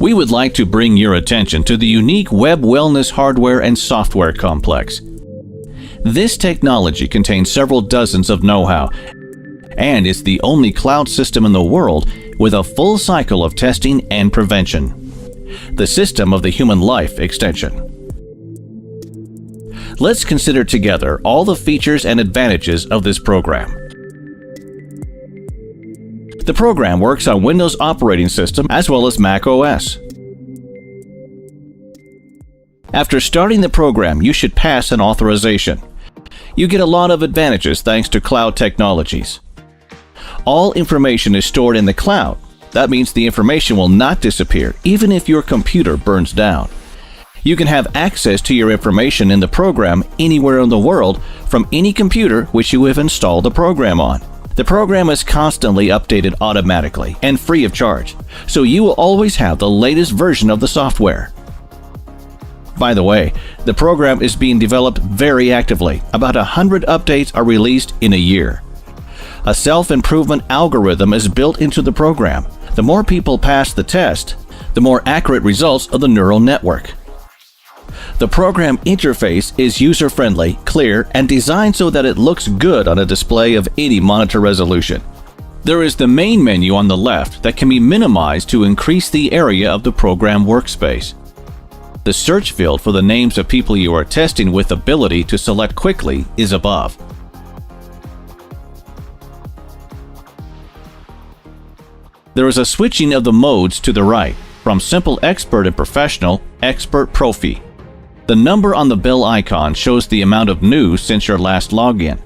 We would like to bring your attention to the unique web wellness hardware and software complex. This technology contains several dozens of know-how, and is the only cloud system in the world with a full cycle of testing and prevention. The system of the human life extension. Let's consider together all the features and advantages of this program. The program works on Windows operating system as well as Mac OS. After starting the program, you should pass an authorization. You get a lot of advantages thanks to cloud technologies. All information is stored in the cloud. That means the information will not disappear even if your computer burns down. You can have access to your information in the program anywhere in the world from any computer which you have installed the program on. The program is constantly updated automatically and free of charge, so you will always have the latest version of the software. By the way, the program is being developed very actively. About 100 updates are released in a year. A self-improvement algorithm is built into the program. The more people pass the test, the more accurate results of the neural network. The program interface is user-friendly, clear, and designed so that it looks good on a display of any monitor resolution. There is the main menu on the left that can be minimized to increase the area of the program workspace. The search field for the names of people you are testing with ability to select quickly is above. There is a switching of the modes to the right, from Simple Expert and Professional, Expert Profi. The number on the bell icon shows the amount of news since your last login.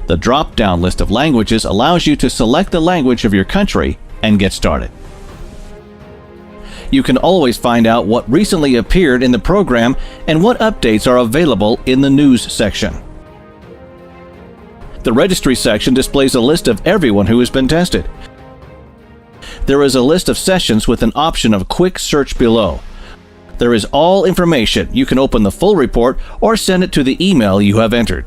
The drop-down list of languages allows you to select the language of your country and get started. You can always find out what recently appeared in the program and what updates are available in the news section. The registry section displays a list of everyone who has been tested. There is a list of sessions with an option of quick search below. There is all information. You can open the full report or send it to the email you have entered.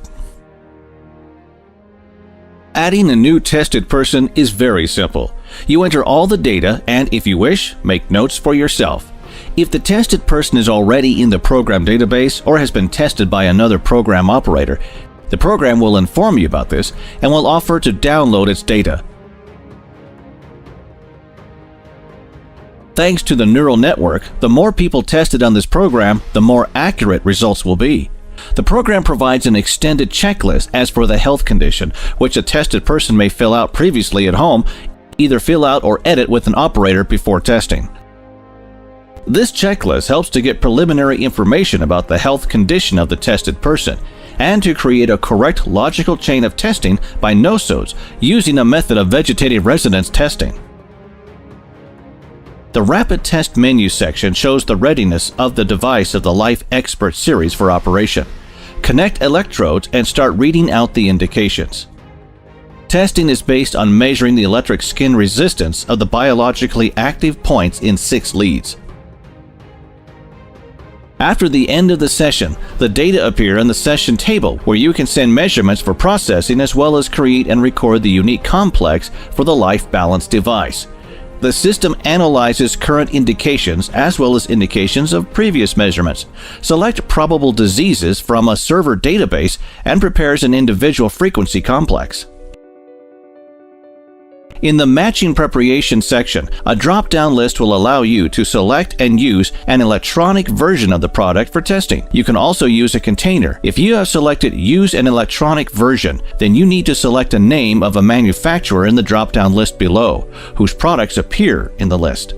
Adding a new tested person is very simple. You enter all the data and, if you wish, make notes for yourself. If the tested person is already in the program database or has been tested by another program operator, the program will inform you about this and will offer to download its data. Thanks to the neural network, the more people tested on this program, the more accurate results will be. The program provides an extended checklist as for the health condition, which a tested person may fill out previously at home, either fill out or edit with an operator before testing. This checklist helps to get preliminary information about the health condition of the tested person, and to create a correct logical chain of testing by nosodes using a method of vegetative resonance testing. The Rapid Test menu section shows the readiness of the device of the Life Expert series for operation. Connect electrodes and start reading out the indications. Testing is based on measuring the electric skin resistance of the biologically active points in 6 leads. After the end of the session, the data appear in the session table where you can send measurements for processing as well as create and record the unique complex for the Life Balance device. The system analyzes current indications as well as indications of previous measurements. Select probable diseases from a server database and prepares an individual frequency complex. In the Matching Preparation section, a drop-down list will allow you to select and use an electronic version of the product for testing. You can also use a container. If you have selected Use an electronic version, then you need to select a name of a manufacturer in the drop-down list below, whose products appear in the list.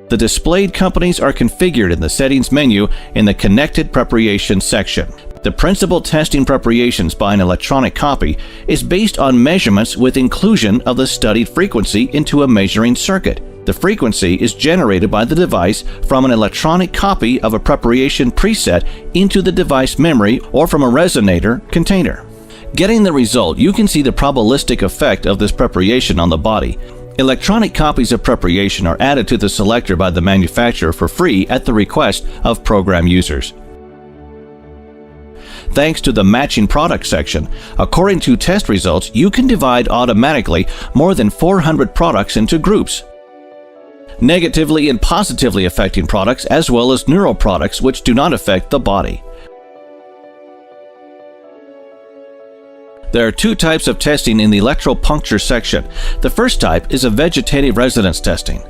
The displayed companies are configured in the Settings menu in the Connected Preparation section. The principal testing preparations by an electronic copy is based on measurements with inclusion of the studied frequency into a measuring circuit. The frequency is generated by the device from an electronic copy of a preparation preset into the device memory or from a resonator container. Getting the result, you can see the probabilistic effect of this preparation on the body. Electronic copies of preparation are added to the selector by the manufacturer for free at the request of program users. Thanks to the matching product section, according to test results, you can divide automatically more than 400 products into groups, negatively and positively affecting products as well as neutral products which do not affect the body. There are two types of testing in the electropuncture section. The first type is a vegetative resonance testing.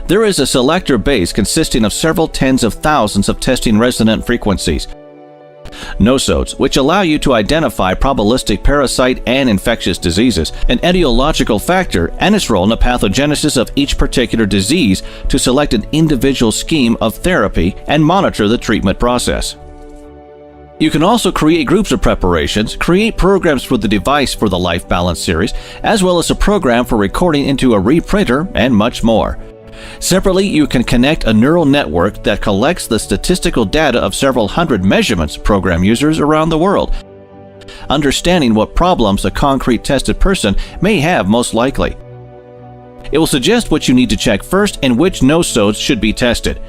There is a selector base consisting of several tens of thousands of testing resonant frequencies, nosodes, which allow you to identify probabilistic parasite and infectious diseases, an etiological factor, and its role in the pathogenesis of each particular disease to select an individual scheme of therapy and monitor the treatment process. You can also create groups of preparations, create programs for the device for the Life Balance series, as well as a program for recording into a reprinter, and much more. Separately, you can connect a neural network that collects the statistical data of several hundred measurements program users around the world, understanding what problems a concrete tested person may have most likely. It will suggest what you need to check first and which nosodes should be tested.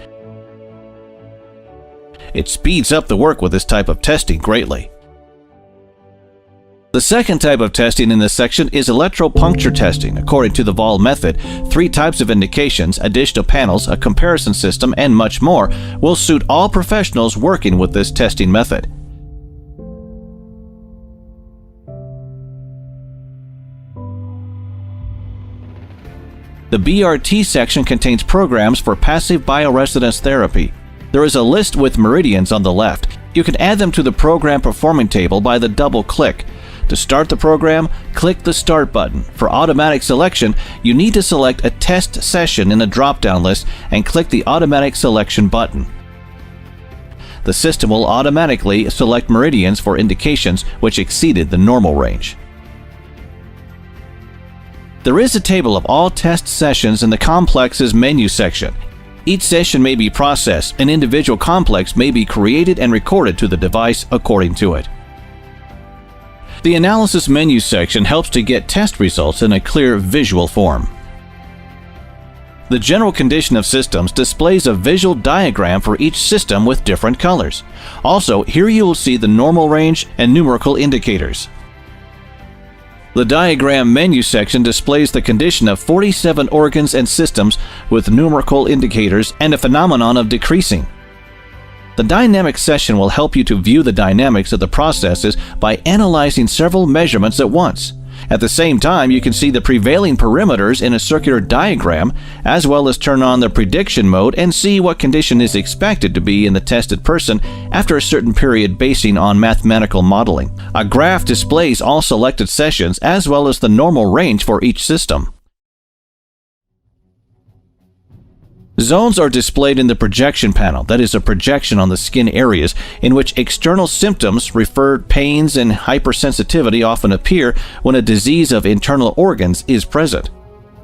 It speeds up the work with this type of testing greatly. The second type of testing in this section is electropuncture testing. According to the Vol method, 3 types of indications, additional panels, a comparison system, and much more will suit all professionals working with this testing method. The BRT section contains programs for passive bioresonance therapy. There is a list with meridians on the left. You can add them to the program performing table by the double click. To start the program, click the Start button. For automatic selection, you need to select a test session in the drop-down list and click the Automatic Selection button. The system will automatically select meridians for indications which exceeded the normal range. There is a table of all test sessions in the Complexes menu section. Each session may be processed. An individual complex may be created and recorded to the device according to it. The Analysis menu section helps to get test results in a clear visual form. The General Condition of Systems displays a visual diagram for each system with different colors. Also, here you will see the normal range and numerical indicators. The Diagram menu section displays the condition of 47 organs and systems with numerical indicators and a phenomenon of decreasing. The Dynamic session will help you to view the dynamics of the processes by analyzing several measurements at once. At the same time, you can see the prevailing perimeters in a circular diagram, as well as turn on the prediction mode and see what condition is expected to be in the tested person after a certain period basing on mathematical modeling. A graph displays all selected sessions as well as the normal range for each system. Zones are displayed in the projection panel, that is a projection on the skin areas in which external symptoms, referred pains, and hypersensitivity often appear when a disease of internal organs is present.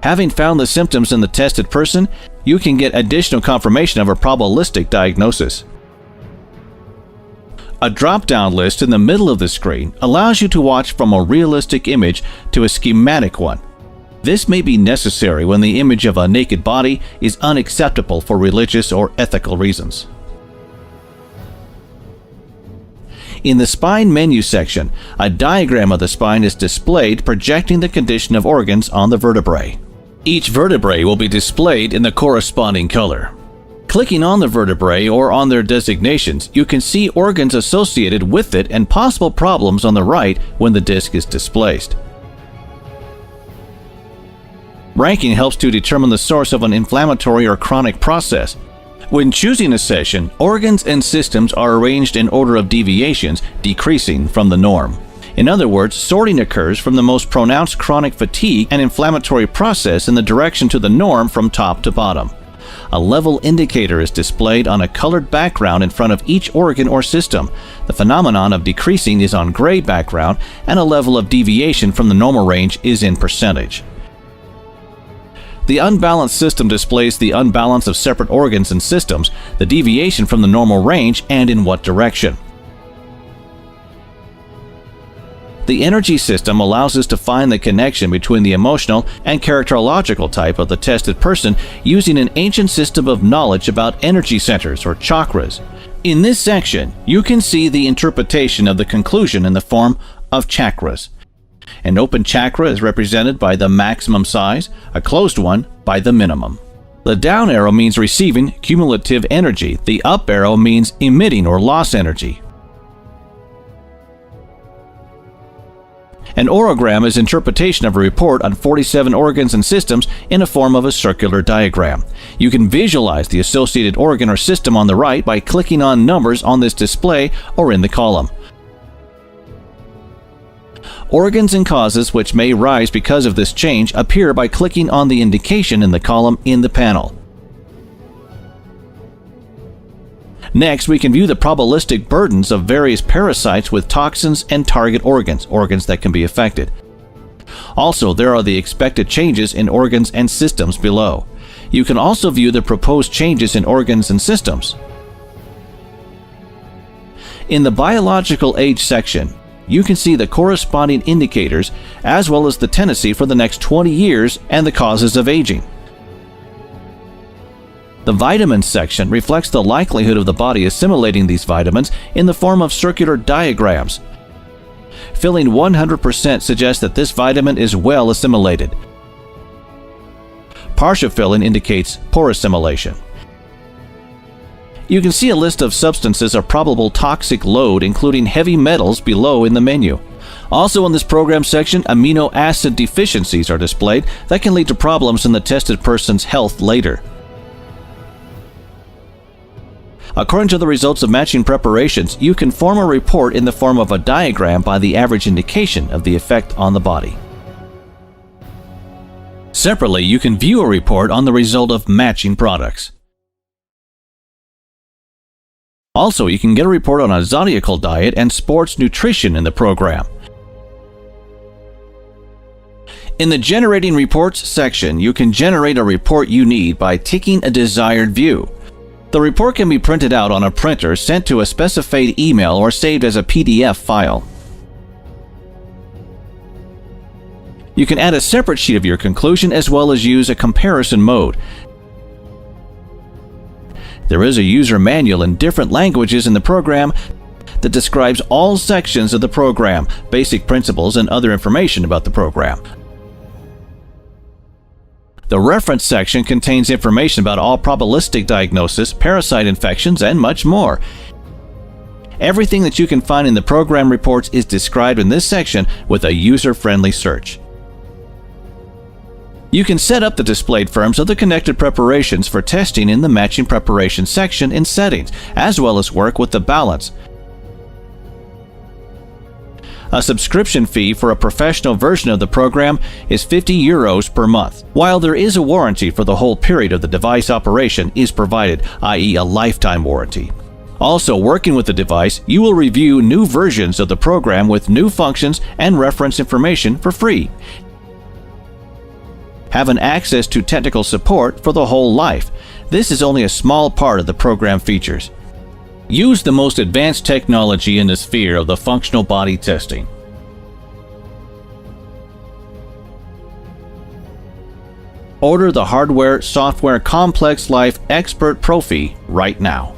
Having found the symptoms in the tested person, you can get additional confirmation of a probabilistic diagnosis. A drop-down list in the middle of the screen allows you to watch from a realistic image to a schematic one. This may be necessary when the image of a naked body is unacceptable for religious or ethical reasons. In the Spine menu section, a diagram of the spine is displayed projecting the condition of organs on the vertebrae. Each vertebrae will be displayed in the corresponding color. Clicking on the vertebrae or on their designations, you can see organs associated with it and possible problems on the right when the disc is displaced. Ranking helps to determine the source of an inflammatory or chronic process. When choosing a session, organs and systems are arranged in order of deviations, decreasing from the norm. In other words, sorting occurs from the most pronounced chronic fatigue and inflammatory process in the direction to the norm from top to bottom. A level indicator is displayed on a colored background in front of each organ or system. The phenomenon of decreasing is on gray background, and a level of deviation from the normal range is in percentage. The unbalanced system displays the unbalance of separate organs and systems, the deviation from the normal range, and in what direction. The energy system allows us to find the connection between the emotional and characterological type of the tested person using an ancient system of knowledge about energy centers or chakras. In this section, you can see the interpretation of the conclusion in the form of chakras. An open chakra is represented by the maximum size, a closed one by the minimum. The down arrow means receiving cumulative energy. The up arrow means emitting or loss energy. An orogram is interpretation of a report on 47 organs and systems in a form of a circular diagram. You can visualize the associated organ or system on the right by clicking on numbers on this display or in the column. Organs and causes which may rise because of this change appear by clicking on the indication in the column in the panel. Next, we can view the probabilistic burdens of various parasites with toxins and target organs that can be affected. Also, there are the expected changes in organs and systems below. You can also view the proposed changes in organs and systems. In the biological age section, you can see the corresponding indicators as well as the tendency for the next 20 years and the causes of aging. The vitamins section reflects the likelihood of the body assimilating these vitamins in the form of circular diagrams. Filling 100% suggests that this vitamin is well assimilated. Partial filling indicates poor assimilation. You can see a list of substances of probable toxic load, including heavy metals, below in the menu. Also in this program section, amino acid deficiencies are displayed that can lead to problems in the tested person's health later. According to the results of matching preparations, you can form a report in the form of a diagram by the average indication of the effect on the body. Separately, you can view a report on the result of matching products. Also, you can get a report on a zodiacal diet and sports nutrition in the program. In the Generating Reports section, you can generate a report you need by ticking a desired view. The report can be printed out on a printer, sent to a specified email, or saved as a PDF file. You can add a separate sheet of your conclusion as well as use a comparison mode. There is a user manual in different languages in the program that describes all sections of the program, basic principles, and other information about the program. The reference section contains information about all probabilistic diagnosis, parasite infections, and much more. Everything that you can find in the program reports is described in this section with a user-friendly search. You can set up the displayed forms of the connected preparations for testing in the Matching Preparation section in Settings, as well as work with the balance. A subscription fee for a professional version of the program is €50 per month, while there is a warranty for the whole period of the device operation is provided, i.e. a lifetime warranty. Also, working with the device, you will review new versions of the program with new functions and reference information for free. Have an access to technical support for the whole life. This is only a small part of the program features. Use the most advanced technology in the sphere of the functional body testing. Order the hardware, software Complex Life Expert Profi right now.